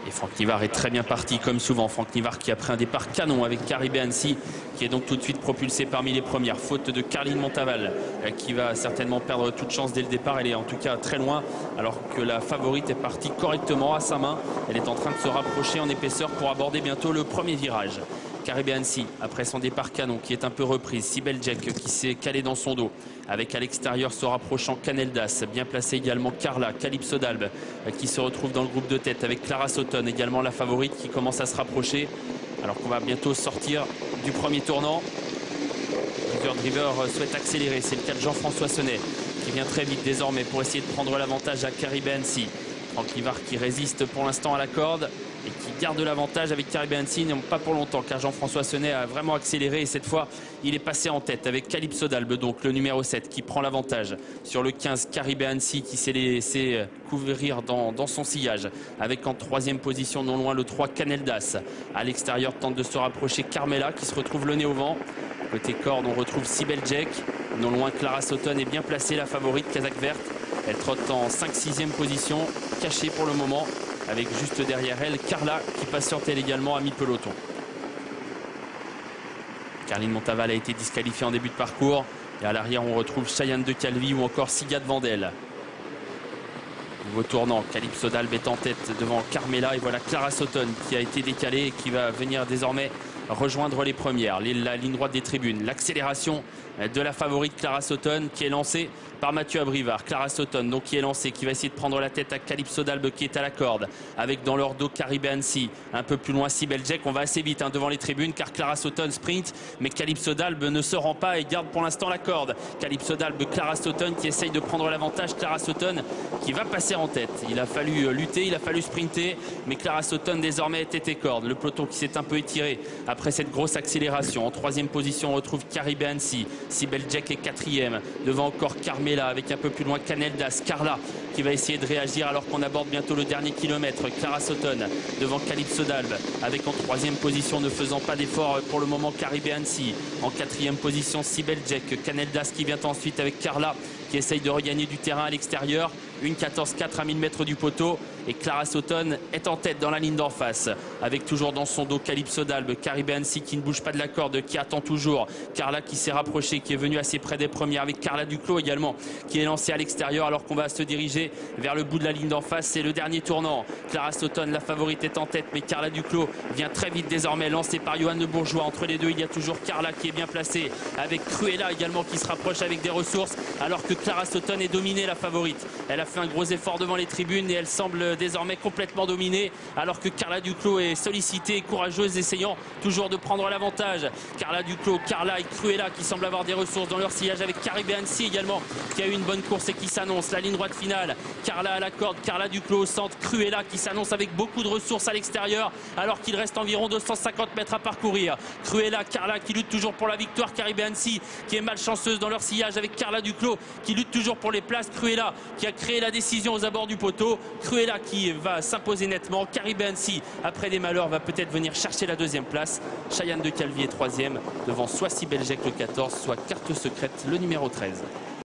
Et Franck Nivard est très bien parti comme souvent. Franck Nivard qui a pris un départ canon avec Caribé Annecy qui est donc tout de suite propulsé parmi les premières. Faute de Carline Montaval qui va certainement perdre toute chance dès le départ. Elle est en tout cas très loin alors que la favorite est partie correctement à sa main. Elle est en train de se rapprocher en épaisseur pour aborder bientôt le premier virage. Caribé Annecy, après son départ canon qui est un peu reprise. Sibel Jack qui s'est calé dans son dos. Avec à l'extérieur se rapprochant Caneldas. Bien placé également Carla, Calypso d'Albe qui se retrouve dans le groupe de tête avec Clara Sauton également la favorite qui commence à se rapprocher. Alors qu'on va bientôt sortir du premier tournant. Plusieurs drivers souhaitent accélérer. C'est le cas de Jean-François Sonnet qui vient très vite désormais pour essayer de prendre l'avantage à Caribé Annecy. Franck Nivard qui résiste pour l'instant à la corde et qui garde l'avantage avec Caribé Annecy, non pas pour longtemps car Jean-François Sonnet a vraiment accéléré et cette fois il est passé en tête avec Calypso d'Albe, donc le numéro 7 qui prend l'avantage sur le 15 Caribé Annecy qui s'est laissé couvrir dans son sillage avec en troisième position non loin le 3 Caneldas. À l'extérieur tente de se rapprocher Carmela qui se retrouve le nez au vent. Côté corde on retrouve Sibel Jack, non loin Clara Sauton est bien placée la favorite Kazakh Verte. Elle trotte en 5-6e position, cachée pour le moment, avec juste derrière elle Carla qui patiente elle également à mi-peloton. Carline Montaval a été disqualifiée en début de parcours. Et à l'arrière, on retrouve Cheyenne de Calvi ou encore Sigad Vandel. Nouveau tournant, Calypso d'Albe est en tête devant Carmela. Et voilà Clara Sauton qui a été décalée et qui va venir désormais rejoindre les premières. La ligne droite des tribunes. L'accélération de la favorite Clara Sauton qui est lancée par Mathieu Abrivard. Clara Sauton donc qui est lancée, qui va essayer de prendre la tête à Calypso d'Albe qui est à la corde. Avec dans leur dos Caribé Annecy. Un peu plus loin Sibel Jack. On va assez vite devant les tribunes car Clara Sauton sprint. Mais Calypso d'Albe ne se rend pas et garde pour l'instant la corde. Calypso d'Albe, Clara Sauton qui essaye de prendre l'avantage. Clara Sauton qui va passer en tête. Il a fallu lutter, il a fallu sprinter. Mais Clara Sauton désormais est tête et corde. Le peloton qui s'est un peu étiré après cette grosse accélération. En troisième position on retrouve Caribé Annecy. Sibel Jack est quatrième. Devant encore Carmela avec un peu plus loin Caneldas. Carla qui va essayer de réagir alors qu'on aborde bientôt le dernier kilomètre. Clara Sauton devant Calypso d'Albe avec en troisième position ne faisant pas d'effort pour le moment Caribé Annecy. En quatrième position Sibel Jack. Caneldas qui vient ensuite avec Carla qui essaye de regagner du terrain à l'extérieur. Une 14-4 à 1000 mètres du poteau et Clara Sauton est en tête dans la ligne d'en face avec toujours dans son dos Calypso d'Albe, Caribé Annecy qui ne bouge pas de la corde, qui attend toujours, Carla qui s'est rapprochée, qui est venue assez près des premières avec Carla Duclos également qui est lancée à l'extérieur alors qu'on va se diriger vers le bout de la ligne d'en face. C'est le dernier tournant. Clara Sauton la favorite est en tête mais Carla Duclos vient très vite désormais lancée par Johan Le Bourgeois. Entre les deux il y a toujours Carla qui est bien placée avec Cruella également qui se rapproche avec des ressources alors que Clara Sauton est dominée la favorite. Elle a fait un gros effort devant les tribunes et elle semble désormais complètement dominée alors que Carla Duclos est sollicitée et courageuse essayant toujours de prendre l'avantage. Carla Duclos, Carla et Cruella qui semblent avoir des ressources dans leur sillage avec Caribé Annecy également qui a eu une bonne course et qui s'annonce. La ligne droite finale, Carla à la corde, Carla Duclos au centre, Cruella qui s'annonce avec beaucoup de ressources à l'extérieur alors qu'il reste environ 250 mètres à parcourir. Cruella, Carla qui lutte toujours pour la victoire, Caribé Annecy qui est malchanceuse dans leur sillage avec Carla Duclos qui lutte toujours pour les places. Cruella qui a créé la décision aux abords du poteau. Cruella qui va s'imposer nettement. Caribé Annecy, après des malheurs, va peut-être venir chercher la deuxième place. Cheyenne de Calvi est troisième, devant soit Sibel Jack le 14, soit Carte Secrète le numéro 13.